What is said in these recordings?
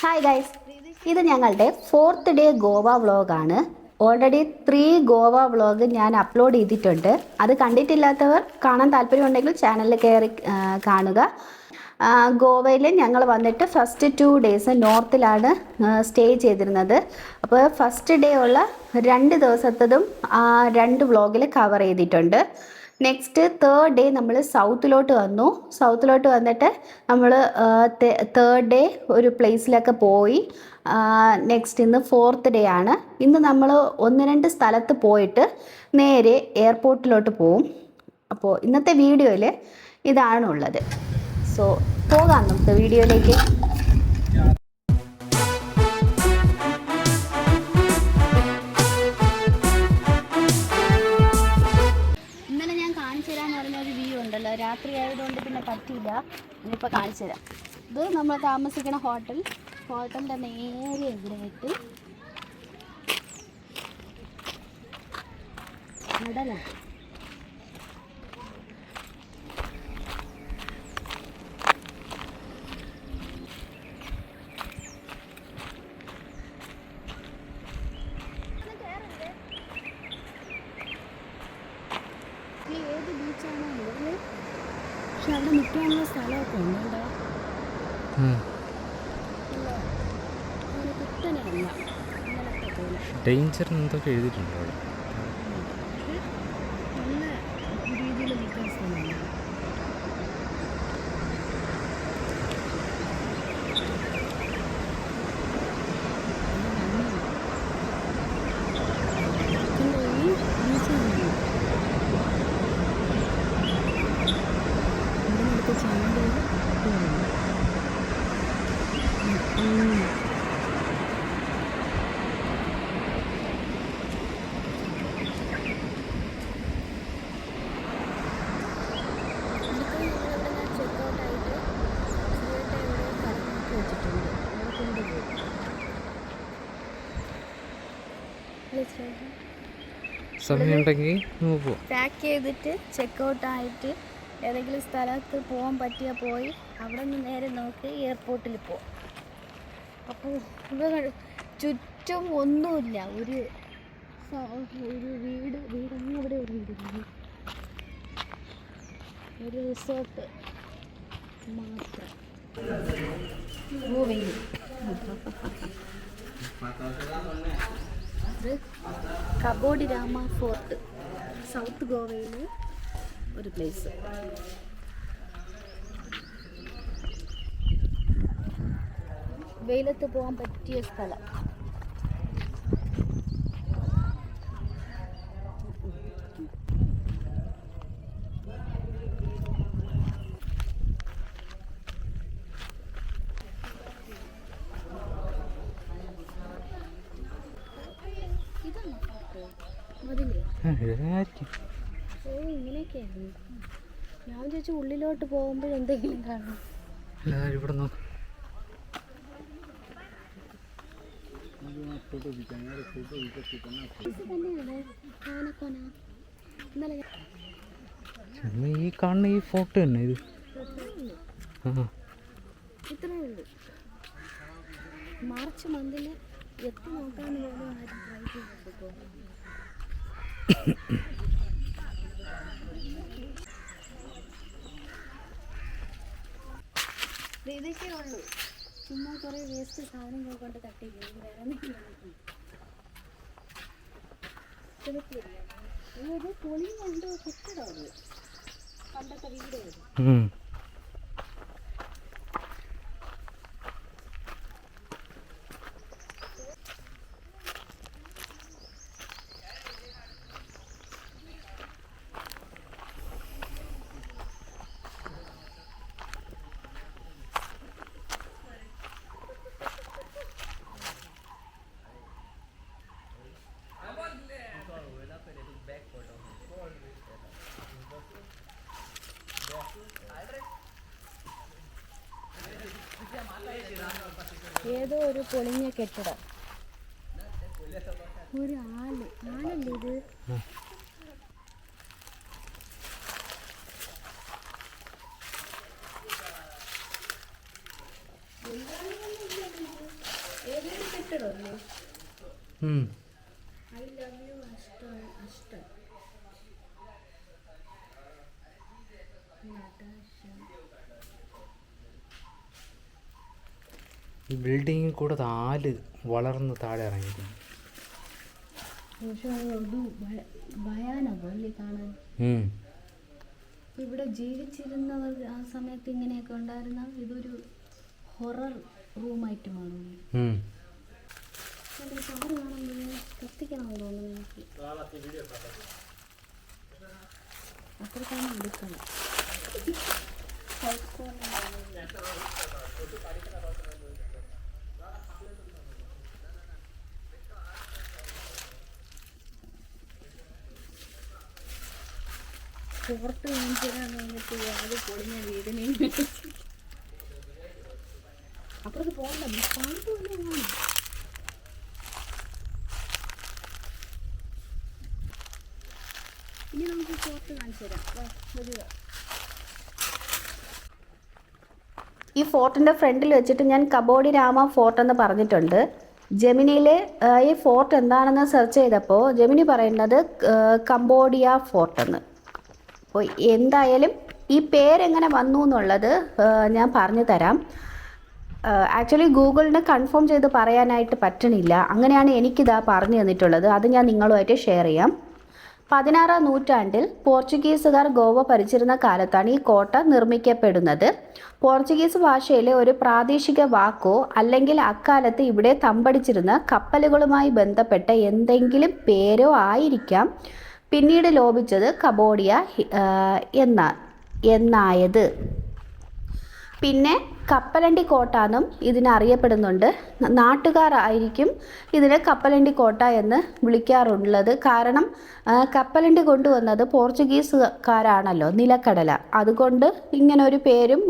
Hi guys, ഇത് ഞങ്ങളുടെ 4th day Goa വ്ളോഗാണ്. ഓൾറെഡി 3 ഗോവ വ്ളോഗ് ഞാൻ അപ്ലോഡ് ചെയ്തിട്ടുണ്ട്. അത് കണ്ടിട്ടില്ലാത്തവർ കാണാൻ താല്പര്യമുണ്ടെങ്കിൽ ചാനലിൽ കയറി കാണുക. ഗോവയിൽ ഞങ്ങൾ വന്നിട്ട് ഫസ്റ്റ് 2 ഡേയ്സ് നോർത്തിലാണ് സ്റ്റേ ചെയ്തിരുന്നത്. അപ്പോൾ ഫസ്റ്റ് ഡേ ഉള്ള 2 ദിവസത്തതും 2 വ്ളോഗിൽ കവർ ചെയ്തിട്ടുണ്ട്. നെക്സ്റ്റ് 3rd ഡേ നമ്മൾ സൗത്തിലോട്ട് വന്നിട്ട് നമ്മൾ 3rd ഡേ ഒരു പ്ലേസിലൊക്കെ പോയി. നെക്സ്റ്റ് ഇന്ന് 4th ഡേ ആണ്. ഇന്ന് നമ്മൾ 1-2 സ്ഥലത്ത് പോയിട്ട് നേരെ എയർപോർട്ടിലോട്ട് പോവും. അപ്പോൾ ഇന്നത്തെ വീഡിയോയിൽ ഇതാണുള്ളത്. സോ പോകാം നമുക്ക് വീഡിയോയിലേക്ക്. രാത്രി ആയതുകൊണ്ട് പിന്നെ പറ്റിയില്ല. ഇനിയിപ്പോൾ കാണിച്ചു തരാം. ഇത് നമ്മൾ താമസിക്കുന്ന ഹോട്ടലിൻ്റെ നേരെ എവിടെയായിട്ട് കടലാണ്. ഏത് ബീച്ചാണോ ഉള്ളത്? പക്ഷെ അവിടെ നിൽക്കാനുള്ള സ്ഥലമൊക്കെ ഉണ്ട്. കുത്തനെയല്ല, ഡേഞ്ചർ എന്തൊക്കെ എഴുതിയിട്ടുണ്ട് അവിടെ. നല്ല രീതിയിൽ നിൽക്കാൻ സ്ഥലമാണ്. സമയമുണ്ടെങ്കിൽ പാക്ക് ചെയ്തിട്ട് ചെക്കൗട്ട് ആയിട്ട് ഏതെങ്കിലും സ്ഥലത്ത് പോകാൻ പറ്റിയാൽ പോയി അവിടെ നിന്ന് നേരെ നോക്കി എയർപോർട്ടിൽ പോകാം. അപ്പോൾ ഇവിടെ ചുറ്റും ഒന്നുമില്ല. ഒരു വീടങ്ങ് അവിടെ ഉണ്ട്. ഒരു റിസോർട്ട് മാത്രം. ഇത് കബോഡി രാമ ഫോർട്ട്, സൗത്ത് ഗോവയിൽ ഒരു പ്ലേസ്. വെയിലത്ത് പോകാൻ പറ്റിയ സ്ഥലം. ഇങ്ങനെയൊക്കെയായിരുന്നു. ഞാൻ ചോദിച്ചു ഉള്ളിലോട്ട് പോകുമ്പോൾ എന്തെങ്കിലും കാണും. ഇവിടെ നോക്കാം. ഈ കാണുന്ന ഈ ഫോട്ടോ തന്നെ ഇത്. ഇത്രേ ഉള്ളൂ. മാർച്ച് മന്തിൽ എത്തി നോക്കാന്ന് പോലും ആരും ട്രൈ ചെയ്തെടുക്കോ. ഇതൊക്കെ ഉള്ളൂ. ചുമ്മാ കുറേ വേസ്റ്റ് സാധനങ്ങൾ കൊണ്ട് തട്ടി വേറെ പൊളിഞ്ഞുണ്ട്. കെട്ടിടം പണ്ടത്തെ വീട്. ഏതോ ഒരു പൊളിഞ്ഞ കെട്ടിടം. ഒരു ആളല്ലേ ഇത്? ಇಟ್ಟಿರೋದು ಹ್ಞೂ ಐ ಲವ್ ಯು ಅಷ್ಟ ಅಷ್ಟ ഈ ബിൽഡിങ്ങിൽ കൂടെ താല് വളർന്ന് താഴെ ഇറങ്ങിയിട്ടുണ്ട്. പക്ഷേ അത് ഭയാനകമല്ലേ കാണാൻ. ഇവിടെ ജീവിച്ചിരുന്നവർ ആ സമയത്ത് ഇങ്ങനെയൊക്കെ ഉണ്ടായിരുന്ന ഇതൊരു ഹൊറർ റൂമായിട്ട് മാറുന്നു. കാറ് കാണുമ്പോൾ കത്തിക്കണം തോന്നുന്നു എനിക്ക്. അത്രക്കാണ് എടുക്കണം. പുറത്ത് കാണിച്ചാൽ വന്നിട്ട് അത് പൊളിഞ്ഞ വീടിനെ അപ്പുറത്ത് പോകണ്ട പാമ്പ് വല്ലതാണ്. ഇനി നമുക്ക് പുറത്ത് കാണിച്ചു തരാം. വരിക. ഈ ഫോർട്ടിൻ്റെ ഫ്രണ്ടിൽ വെച്ചിട്ട് ഞാൻ കബോഡി രാമ ഫോർട്ട് എന്ന് പറഞ്ഞിട്ടുണ്ട്. ജെമിനിയിൽ ഈ ഫോർട്ട് എന്താണെന്ന് സെർച്ച് ചെയ്തപ്പോൾ ജെമിനി പറയുന്നത് കംബോഡിയ ഫോർട്ട് എന്ന്. അപ്പോൾ എന്തായാലും ഈ പേരെങ്ങനെ വന്നു എന്നുള്ളത് ഞാൻ പറഞ്ഞു തരാം. ആക്ച്വലി ഗൂഗിളിന് കൺഫേം ചെയ്ത് പറയാനായിട്ട് പറ്റണില്ല. അങ്ങനെയാണ് എനിക്കിതാ പറഞ്ഞു തന്നിട്ടുള്ളത്. അത് ഞാൻ നിങ്ങളുമായിട്ട് ഷെയർ ചെയ്യാം. 16-ാം നൂറ്റാണ്ടിൽ പോർച്ചുഗീസുകാർ ഗോവ ഭരിച്ചിരുന്ന കാലത്താണ് ഈ കോട്ട നിർമ്മിക്കപ്പെടുന്നത്. പോർച്ചുഗീസ് ഭാഷയിലെ ഒരു പ്രാദേശിക വാക്കോ അല്ലെങ്കിൽ അക്കാലത്ത് ഇവിടെ തമ്പടിച്ചിരുന്ന കപ്പലുകളുമായി ബന്ധപ്പെട്ട എന്തെങ്കിലും പേരോ ആയിരിക്കാം പിന്നീട് ലോപിച്ചത് കബോഡിയ എന്നായത്. പിന്നെ കപ്പലണ്ടി കോട്ട എന്നും ഇതിനറിയപ്പെടുന്നുണ്ട്. നാട്ടുകാർ ആയിരിക്കും ഇതിനെ കപ്പലണ്ടി കോട്ട എന്ന് വിളിക്കാറുള്ളത്. കാരണം കപ്പലണ്ടി കൊണ്ടുവന്നത് പോർച്ചുഗീസുകാരാണല്ലോ, നിലക്കടല. അതുകൊണ്ട് ഇങ്ങനെ ഒരു പേരും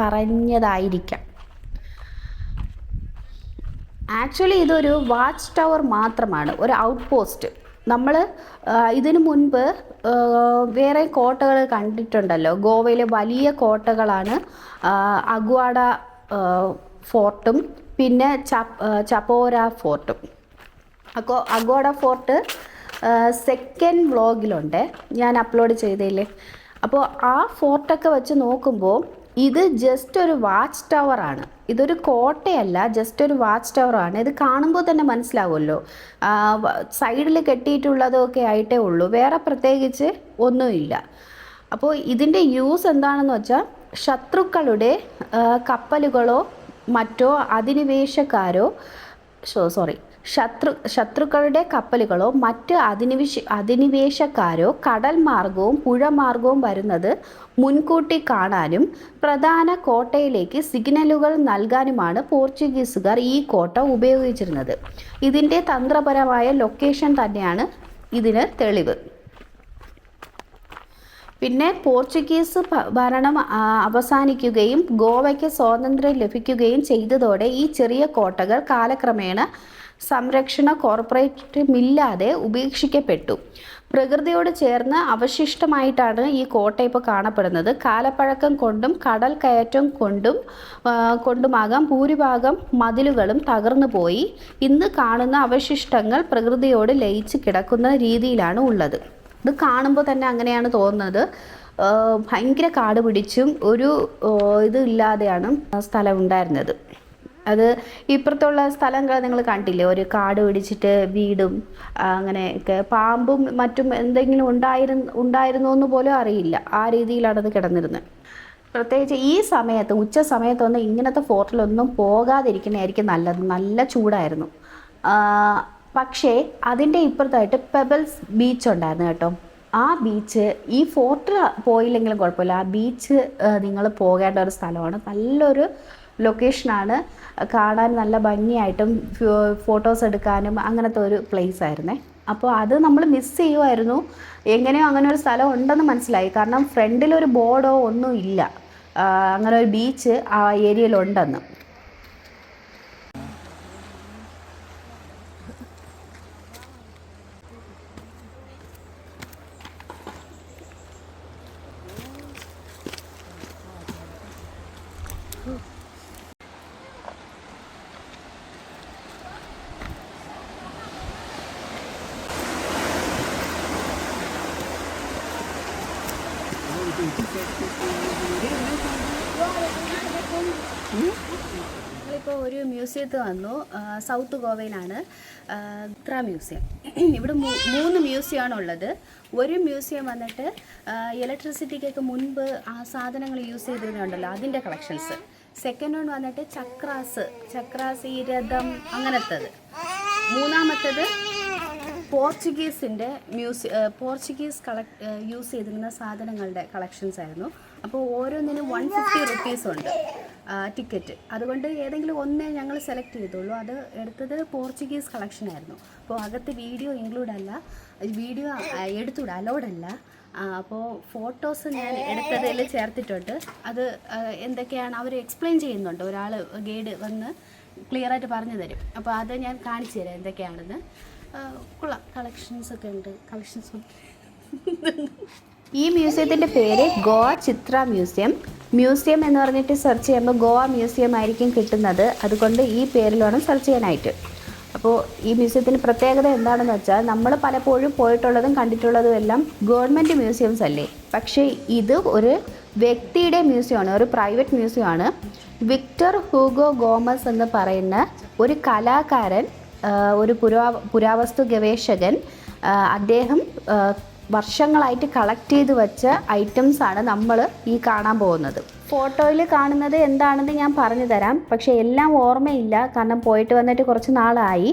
പറഞ്ഞതായിരിക്കാം. ആക്ച്വലി ഇതൊരു വാച്ച് ടവർ മാത്രമാണ്, ഒരു ഔട്ട് പോസ്റ്റ്. നമ്മൾ ഇതിനു മുൻപ് വേറെ കോട്ടകൾ കണ്ടിട്ടുണ്ടല്ലോ. ഗോവയിലെ വലിയ കോട്ടകളാണ് അഗ്വാഡ ഫോർട്ടും പിന്നെ ചപ്പോര ഫോർട്ടും. അപ്പോൾ അഗ്വാഡ ഫോർട്ട് സെക്കൻഡ് വ്ളോഗിലുണ്ട്, ഞാൻ അപ്ലോഡ് ചെയ്തില്ലേ. അപ്പോൾ ആ ഫോർട്ടൊക്കെ വെച്ച് നോക്കുമ്പോൾ ഇത് ജസ്റ്റ് ഒരു വാച്ച് ടവറാണ്. ഇതൊരു കോട്ടയല്ല, ജസ്റ്റ് ഒരു വാച്ച് ടവറാണ്. ഇത് കാണുമ്പോൾ തന്നെ മനസ്സിലാവുമല്ലോ. സൈഡിൽ കെട്ടിയിട്ടുള്ളതൊക്കെ ആയിട്ടേ ഉള്ളൂ, വേറെ പ്രത്യേകിച്ച് ഒന്നുമില്ല. അപ്പോൾ ഇതിൻ്റെ യൂസ് എന്താണെന്ന് വെച്ചാൽ ശത്രുക്കളുടെ കപ്പലുകളോ മറ്റോ ശത്രുക്കളുടെ കപ്പലുകളോ മറ്റ് അധിനിവേശക്കാരോ കടൽ മാർഗവും പുഴ മാർഗവും വരുന്നത് മുൻകൂട്ടി കാണാനും പ്രധാന കോട്ടയിലേക്ക് സിഗ്നലുകൾ നൽകാനുമാണ് പോർച്ചുഗീസുകാർ ഈ കോട്ട ഉപയോഗിച്ചിരുന്നത്. ഇതിൻ്റെ തന്ത്രപരമായ ലൊക്കേഷൻ തന്നെയാണ് ഇതിന് തെളിവ്. പിന്നെ പോർച്ചുഗീസ് ഭരണം അവസാനിക്കുകയും ഗോവയ്ക്ക് സ്വാതന്ത്ര്യം ലഭിക്കുകയും ചെയ്തതോടെ ഈ ചെറിയ കോട്ടകൾ കാലക്രമേണ സംരക്ഷണ കോർപ്പറേറ്റുമില്ലാതെ ഉപേക്ഷിക്കപ്പെട്ടു. പ്രകൃതിയോട് ചേർന്ന് അവശിഷ്ടമായിട്ടാണ് ഈ കോട്ട ഇപ്പോൾ കാണപ്പെടുന്നത്. കാലപ്പഴക്കം കൊണ്ടും കടൽ കയറ്റം കൊണ്ടുമാകാം ഭൂരിഭാഗം മതിലുകളും തകർന്നു പോയി. ഇന്ന് കാണുന്ന അവശിഷ്ടങ്ങൾ പ്രകൃതിയോട് ലയിച്ച് കിടക്കുന്ന രീതിയിലാണ് ഉള്ളത്. ഇത് കാണുമ്പോൾ തന്നെ അങ്ങനെയാണ് തോന്നുന്നത്. ഭയങ്കര കാട് പിടിച്ചും ഒരു ഇതില്ലാതെയാണ് സ്ഥലം ഉണ്ടായിരുന്നത്. അത് ഇപ്പുറത്തുള്ള സ്ഥലങ്ങൾ നിങ്ങൾ കണ്ടില്ലേ, ഒരു കാട് പിടിച്ചിട്ട് വീടും അങ്ങനെയൊക്കെ പാമ്പും മറ്റും എന്തെങ്കിലും ഉണ്ടായിരുന്നോ എന്ന് പോലും അറിയില്ല. ആ രീതിയിലാണ് അത് കിടന്നിരുന്നത്. പ്രത്യേകിച്ച് ഈ സമയത്ത് ഉച്ച സമയത്തൊന്നും ഇങ്ങനത്തെ ഫോർട്ടിലൊന്നും പോകാതിരിക്കുന്നതായിരിക്കും നല്ലത്. നല്ല ചൂടായിരുന്നു. പക്ഷേ അതിൻ്റെ ഇപ്പുറത്തായിട്ട് പെബിൾസ് ബീച്ച് ഉണ്ടായിരുന്നു കേട്ടോ. ആ ബീച്ച് ഈ ഫോർട്ടിൽ പോയില്ലെങ്കിലും കുഴപ്പമില്ല, ആ ബീച്ച് നിങ്ങൾ പോകേണ്ട ഒരു സ്ഥലമാണ്. നല്ലൊരു ലൊക്കേഷനാണ്, കാണാൻ നല്ല ഭംഗിയായിട്ടും ഫോട്ടോസ് എടുക്കാനും അങ്ങനത്തെ ഒരു പ്ലേസ് ആയിരുന്നേ. അപ്പോൾ അത് നമ്മൾ മിസ് ചെയ്യുമായിരുന്നു. എങ്ങനെയോ അങ്ങനെ ഒരു സ്ഥലം ഉണ്ടെന്ന് മനസ്സിലായി. കാരണം ഫ്രണ്ടിലൊരു ബോർഡോ ഒന്നും ഇല്ല അങ്ങനെ ഒരു ബീച്ച് ആ ഏരിയയിലുണ്ടെന്ന്. ഞങ്ങളിപ്പോൾ ഒരു മ്യൂസിയത്തിൽ വന്നു. സൗത്ത് ഗോവയിലാണ് ചിത്ര മ്യൂസിയം. ഇവിടെ 3 മ്യൂസിയമാണ് ഉള്ളത്. ഒരു മ്യൂസിയം വന്നിട്ട് ഇലക്ട്രിസിറ്റിക്കൊക്കെ മുൻപ് ആ സാധനങ്ങൾ യൂസ് ചെയ്തിരുന്നുണ്ടല്ലോ അതിൻ്റെ കളക്ഷൻസ്. സെക്കൻഡ് വൺ വന്നിട്ട് ചക്രാസ് ഈ രഥം അങ്ങനത്തത്. മൂന്നാമത്തേത് പോർച്ചുഗീസ് യൂസ് ചെയ്തിരുന്ന സാധനങ്ങളുടെ കളക്ഷൻസ് ആയിരുന്നു. അപ്പോൾ ഓരോന്നിനും 150 റുപ്പീസ് ഉണ്ട് ടിക്കറ്റ്. അതുകൊണ്ട് ഏതെങ്കിലും ഒന്നേ ഞങ്ങൾ സെലക്ട് ചെയ്തുള്ളൂ. അത് എടുത്തത് പോർച്ചുഗീസ് കളക്ഷൻ ആയിരുന്നു. അപ്പോൾ അകത്ത് വീഡിയോ ഇൻക്ലൂഡ് അല്ല, വീഡിയോ എടുത്തുകൂടെ, അലൗഡല്ല. അപ്പോൾ ഫോട്ടോസ് ഞാൻ എടുത്തതിൽ ചേർത്തിട്ടുണ്ട്. അത് എന്തൊക്കെയാണ് അവർ എക്സ്പ്ലെയിൻ ചെയ്യുന്നുണ്ട്. ഒരാൾ ഗൈഡ് വന്ന് ക്ലിയറായിട്ട് പറഞ്ഞു തരും. അപ്പോൾ അത് ഞാൻ കാണിച്ചു തരാം എന്തൊക്കെയാണെന്ന്. കൊള്ളാം, കളക്ഷൻസ് ഒക്കെ ഉണ്ട്. ഈ മ്യൂസിയത്തിൻ്റെ പേര് ഗോവ ചിത്ര മ്യൂസിയം എന്ന് പറഞ്ഞിട്ട് സെർച്ച് ചെയ്യുമ്പോൾ ഗോവ മ്യൂസിയം ആയിരിക്കും കിട്ടുന്നത്. അതുകൊണ്ട് ഈ പേരിൽ വേണം സെർച്ച് ചെയ്യാനായിട്ട്. അപ്പോൾ ഈ മ്യൂസിയത്തിൻ്റെ പ്രത്യേകത എന്താണെന്ന് വെച്ചാൽ നമ്മൾ പലപ്പോഴും പോയിട്ടുള്ളതും കണ്ടിട്ടുള്ളതും എല്ലാം ഗവൺമെൻറ് മ്യൂസിയംസ് അല്ലേ. പക്ഷേ ഇത് ഒരു വ്യക്തിയുടെ മ്യൂസിയമാണ്, ഒരു പ്രൈവറ്റ് മ്യൂസിയമാണ്. വിക്ടർ ഹൂഗോ ഗോമസ് എന്ന് പറയുന്ന ഒരു കലാകാരൻ, ഒരു പുരാവസ്തു ഗവേഷകൻ, അദ്ദേഹം വർഷങ്ങളായിട്ട് കളക്ട് ചെയ്ത് വെച്ച ഐറ്റംസാണ് നമ്മൾ ഈ കാണാൻ പോകുന്നത്. ഫോട്ടോയിൽ കാണുന്നത് എന്താണെന്ന് ഞാൻ പറഞ്ഞു തരാം. പക്ഷേ എല്ലാം ഓർമ്മയില്ല, കാരണം പോയിട്ട് വന്നിട്ട് കുറച്ച് നാളായി.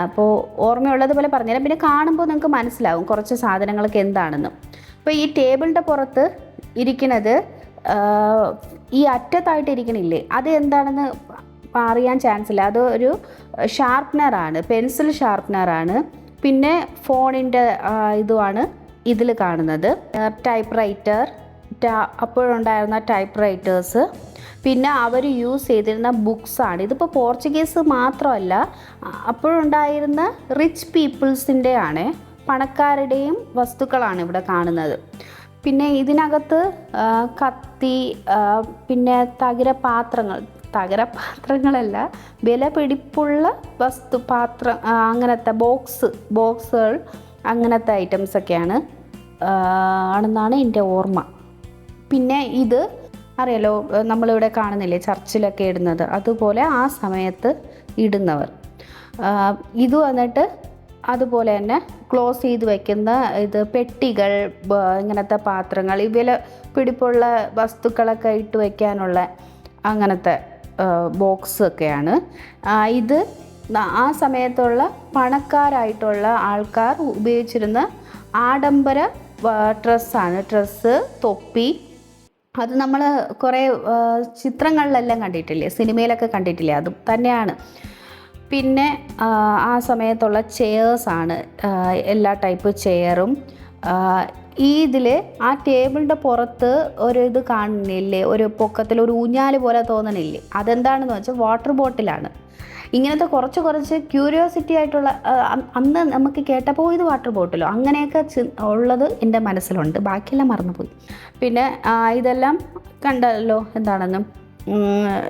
അപ്പോൾ ഓർമ്മയുള്ളതുപോലെ പറഞ്ഞുതരാം. പിന്നെ കാണുമ്പോൾ നിങ്ങൾക്ക് മനസ്സിലാവും കുറച്ച് സാധനങ്ങളൊക്കെ എന്താണെന്ന്. അപ്പോൾ ഈ ടേബിളിൻ്റെ പുറത്ത് ഇരിക്കുന്നത്, ഈ അറ്റത്തായിട്ട് ഇരിക്കണില്ലേ, അത് എന്താണെന്ന് അറിയാൻ ചാൻസ് ഇല്ല. അത് ഒരു ഷാർപ്നറാണ്, പെൻസിൽ ഷാർപ്നറാണ്. പിന്നെ ഫോണിൻ്റെ ഇതുമാണ് ഇതിൽ കാണുന്നത്. ടൈപ്പ് റൈറ്റർ, അപ്പോഴുണ്ടായിരുന്ന ടൈപ്പ് റൈറ്റേഴ്സ്, പിന്നെ അവർ യൂസ് ചെയ്തിരുന്ന ബുക്സാണ്. ഇതിപ്പോൾ പോർച്ചുഗീസ് മാത്രമല്ല, അപ്പോഴുണ്ടായിരുന്ന റിച്ച് പീപ്പിൾസിൻ്റെ ആണ്, പണക്കാരുടെയും വസ്തുക്കളാണ് ഇവിടെ കാണുന്നത്. പിന്നെ ഇതിനകത്ത് കത്തി, പിന്നെ തകരപാത്രങ്ങളല്ല, വില പിടിപ്പുള്ള അങ്ങനത്തെ ബോക്സുകൾ, അങ്ങനത്തെ ഐറ്റംസൊക്കെയാണ് ആണെന്നാണ് എൻ്റെ ഓർമ്മ. പിന്നെ ഇത് അറിയാലോ, നമ്മളിവിടെ കാണുന്നില്ലേ ചർച്ചിലൊക്കെ ഇടുന്നത്, അതുപോലെ ആ സമയത്ത് ഇടുന്നവർ. ഇത് വന്നിട്ട് അതുപോലെ തന്നെ ക്ലോസ് ചെയ്ത് വയ്ക്കുന്ന ഇത് പെട്ടികൾ, ഇങ്ങനത്തെ പാത്രങ്ങൾ, ഈ വില പിടിപ്പുള്ള വസ്തുക്കളൊക്കെ ഇട്ട് വയ്ക്കാനുള്ള അങ്ങനത്തെ ബോക്സൊക്കെയാണ്. ഇത് ആ സമയത്തുള്ള പണക്കാരായിട്ടുള്ള ആൾക്കാർ ഉപയോഗിച്ചിരുന്ന ആഡംബര ഡ്രസ്സ്, തൊപ്പി. അത് നമ്മൾ കുറേ ചിത്രങ്ങളിലെല്ലാം കണ്ടിട്ടില്ലേ, സിനിമയിലൊക്കെ കണ്ടിട്ടില്ലേ, അതും തന്നെയാണ്. പിന്നെ ആ സമയത്തുള്ള ചെയേഴ്സാണ്, എല്ലാ ടൈപ്പ് ചെയറും. ഇതിൽ ആ ടേബിളിൻ്റെ പുറത്ത് ഒരു ഇത് കാണുന്നില്ലേ, ഒരു പൊക്കത്തിൽ ഒരു ഊഞ്ഞാൽ പോലെ തോന്നണില്ലേ, അതെന്താണെന്ന് വെച്ചാൽ വാട്ടർ ബോട്ടിലാണ്. ഇങ്ങനത്തെ കുറച്ച് ക്യൂരിയോസിറ്റി ആയിട്ടുള്ള, അന്ന് നമുക്ക് കേട്ടപ്പോൾ ഇത് വാട്ടർ ബോട്ടിലോ അങ്ങനെയൊക്കെ ഉള്ളത് എൻ്റെ മനസ്സിലുണ്ട്, ബാക്കിയെല്ലാം മറന്നുപോയി. പിന്നെ ഇതെല്ലാം കണ്ടല്ലോ എന്താണെന്ന്,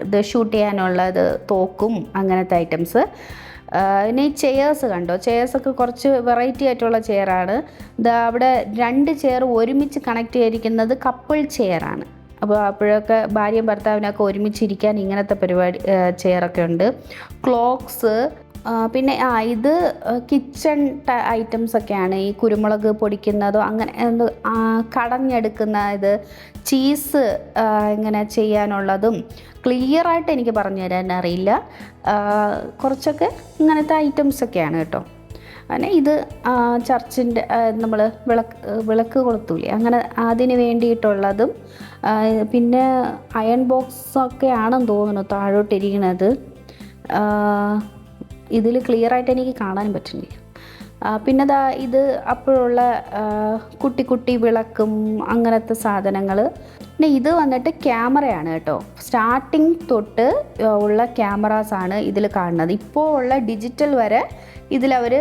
ഇത് ഷൂട്ട് ചെയ്യാനുള്ളത് തോക്കും അങ്ങനത്തെ ഐറ്റംസ്. പിന്നെ ഈ ചെയേഴ്സ് കണ്ടോ, ചെയേഴ്സൊക്കെ കുറച്ച് വെറൈറ്റി ആയിട്ടുള്ള ചെയറാണ്. അവിടെ 2 ചെയർ ഒരുമിച്ച് കണക്ട് ചെയ്തിരിക്കുന്നത് കപ്പിൾ ചെയറാണ്. അപ്പോൾ അപ്പോഴൊക്കെ ഭാര്യയും ഭർത്താവിനൊക്കെ ഒരുമിച്ചിരിക്കാൻ ഇങ്ങനത്തെ ചെയറൊക്കെ ഉണ്ട്. ക്ലോക്സ്, പിന്നെ ഇത് കിച്ചൺ ഐറ്റംസൊക്കെയാണ്. ഈ കുരുമുളക് പൊടിക്കുന്നതോ അങ്ങനെ കടഞ്ഞെടുക്കുന്ന ഇത്, ചീസ് ഇങ്ങനെ ചെയ്യാനുള്ളതും ക്ലിയറായിട്ട് എനിക്ക് പറഞ്ഞു തരാൻ അറിയില്ല. കുറച്ചൊക്കെ ഇങ്ങനത്തെ ഐറ്റംസൊക്കെയാണ് കേട്ടോ. അങ്ങനെ ഇത് ചർച്ചിൻ്റെ നമ്മൾ വിളക്ക് കൊളുത്തൂലേ, അങ്ങനെ അതിന് വേണ്ടിയിട്ടുള്ളതും. പിന്നെ അയൺ ബോക്സൊക്കെ ആണെന്ന് തോന്നുന്നു താഴോട്ടിരിക്കുന്നത്. ഇതിൽ ക്ലിയറായിട്ട് എനിക്ക് കാണാൻ പറ്റുന്നില്ല. പിന്നെ ഇത് അപ്പോഴുള്ള കുട്ടി വിളക്കും അങ്ങനത്തെ സാധനങ്ങൾ. പിന്നെ ഇത് വന്നിട്ട് ക്യാമറയാണ് കേട്ടോ. സ്റ്റാർട്ടിങ് തൊട്ട് ഉള്ള ക്യാമറാസാണ് ഇതിൽ കാണുന്നത്. ഇപ്പോൾ ഉള്ള ഡിജിറ്റൽ വരെ ഇതിലവർ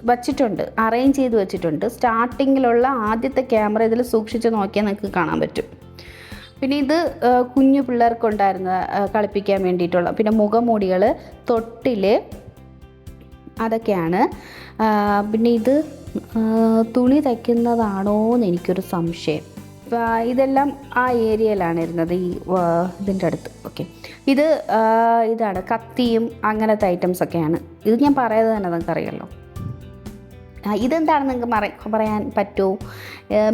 വച്ചിട്ടുണ്ട്, അറേഞ്ച് ചെയ്ത് വെച്ചിട്ടുണ്ട്. സ്റ്റാർട്ടിങ്ങിലുള്ള ആദ്യത്തെ ക്യാമറ ഇതിൽ സൂക്ഷിച്ച് നോക്കിയാൽ നിങ്ങൾക്ക് കാണാൻ പറ്റും. പിന്നെ ഇത് കുഞ്ഞു പിള്ളേർക്കുണ്ടായിരുന്ന കളിപ്പിക്കാൻ വേണ്ടിയിട്ടുള്ള, പിന്നെ മുഖമൂടികൾ, തൊട്ടിൽ, അതൊക്കെയാണ്. പിന്നെ ഇത് തുണി തയ്ക്കുന്നതാണോ എന്ന് എനിക്കൊരു സംശയം. ഇതെല്ലാം ആ ഏരിയയിലാണ് ഇരുന്നത്, ഈ ഇതിൻ്റെ അടുത്ത്. ഓക്കെ, ഇതാണ് കത്തിയും അങ്ങനത്തെ ഐറ്റംസൊക്കെയാണ്. ഇത് ഞാൻ പറയാതെ തന്നെ നിങ്ങൾക്കറിയാമല്ലോ. ഇതെന്താണെന്ന് നിങ്ങൾക്ക് പറയാൻ പറ്റുമോ?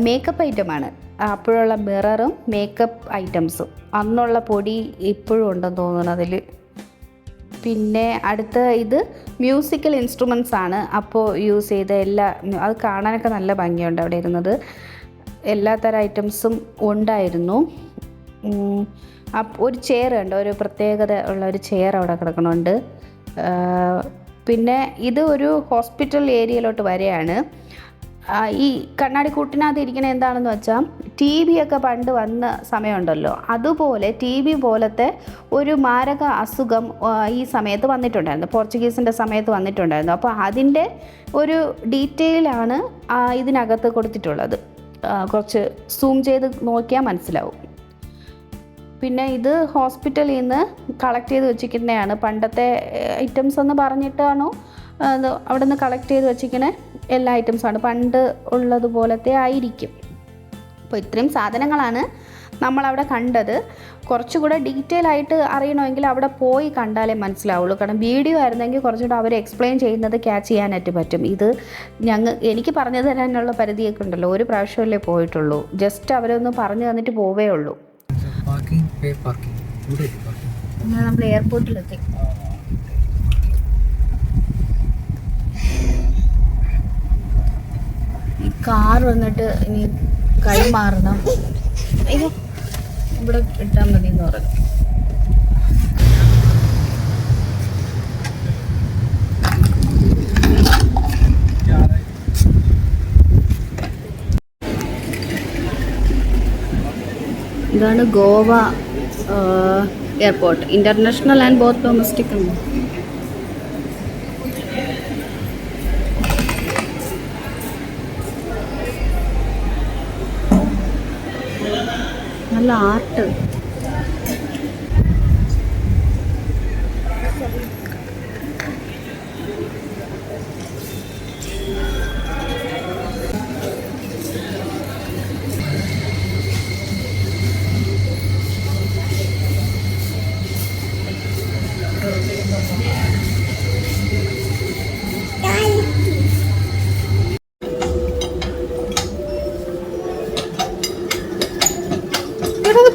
മേക്കപ്പ് ഐറ്റമാണ്. അപ്പോഴുള്ള മിററും മേക്കപ്പ് ഐറ്റംസും. അന്നുള്ള പൊടി ഇപ്പോഴും ഉണ്ടെന്ന് തോന്നുന്നു അതിൽ. പിന്നെ അടുത്ത ഇത് മ്യൂസിക്കൽ ഇൻസ്ട്രുമെൻറ്റ്സ് ആണ്. അപ്പോൾ യൂസ് ചെയ്ത അത് കാണാനൊക്കെ നല്ല ഭംഗിയുണ്ട് അവിടെ ഇരുന്നത്. എല്ലാത്തരം ഐറ്റംസും ഉണ്ടായിരുന്നു. ഒരു ചെയർ ഉണ്ട്, ഒരു പ്രത്യേകത ഉള്ള ഒരു ചെയർ അവിടെ കിടക്കണുണ്ട്. പിന്നെ ഇത് ഒരു ഹോസ്പിറ്റൽ ഏരിയയിലോട്ട് വരെയാണ്. ഈ കണ്ണാടിക്കൂട്ടിനകത്ത് ഇരിക്കണ എന്താണെന്ന് വെച്ചാൽ TB ഒക്കെ പണ്ട് വന്ന സമയമുണ്ടല്ലോ, അതുപോലെ TB പോലത്തെ ഒരു മാരക അസുഖം ഈ സമയത്ത് വന്നിട്ടുണ്ടായിരുന്നു, പോർച്ചുഗീസിൻ്റെ സമയത്ത് വന്നിട്ടുണ്ടായിരുന്നു. അപ്പോൾ അതിൻ്റെ ഒരു ഡീറ്റെയിലാണ് ഇതിനകത്ത് കൊടുത്തിട്ടുള്ളത്. കുറച്ച് സൂം ചെയ്ത് നോക്കിയാൽ മനസ്സിലാവും. പിന്നെ ഇത് ഹോസ്പിറ്റലിൽ നിന്ന് കളക്ട് ചെയ്ത് വെച്ചിരിക്കുന്നതാണ്. പണ്ടത്തെ ഐറ്റംസ് എന്ന് പറഞ്ഞിട്ടാണോ അവിടെ നിന്ന് കളക്ട് ചെയ്ത് വെച്ചിരിക്കുന്ന എല്ലാ ഐറ്റംസാണ്, പണ്ട് ഉള്ളതുപോലത്തെ ആയിരിക്കും. അപ്പോൾ ഇത്രയും സാധനങ്ങളാണ് നമ്മളവിടെ കണ്ടത്. കുറച്ചുകൂടെ ഡീറ്റെയിൽ ആയിട്ട് അറിയണമെങ്കിൽ അവിടെ പോയി കണ്ടാലേ മനസ്സിലാവുള്ളൂ. കാരണം വീഡിയോ ആയിരുന്നെങ്കിൽ കുറച്ചുകൂടെ അവർ എക്സ്പ്ലെയിൻ ചെയ്യുന്നത് ക്യാച്ച് ചെയ്യാനായിട്ട് പറ്റും. ഇത് എനിക്ക് പറഞ്ഞു തരാനുള്ള പരിധിയൊക്കെ ഉണ്ടല്ലോ, ഒരു പ്രാവശ്യമല്ലേ പോയിട്ടുള്ളൂ, ജസ്റ്റ് അവരൊന്ന് പറഞ്ഞു തന്നിട്ട് പോവേ ഉള്ളൂ. നമ്മൾ എയർപോർട്ടിലെത്തി. ഈ കാർ വന്നിട്ട് ഇനി കൈമാറണം. ഇവിടെ ഇട്ടാൽ മതി എന്ന് പറഞ്ഞു. ഇതാണ് Goa airport, international and both domestic ഉണ്ട്. നല്ല ആർട്ട്.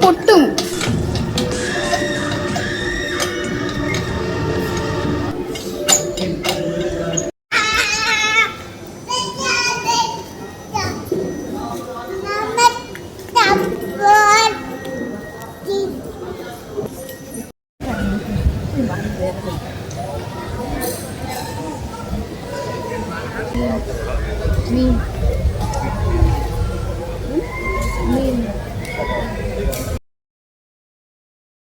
പൊട്ടും. മീൻ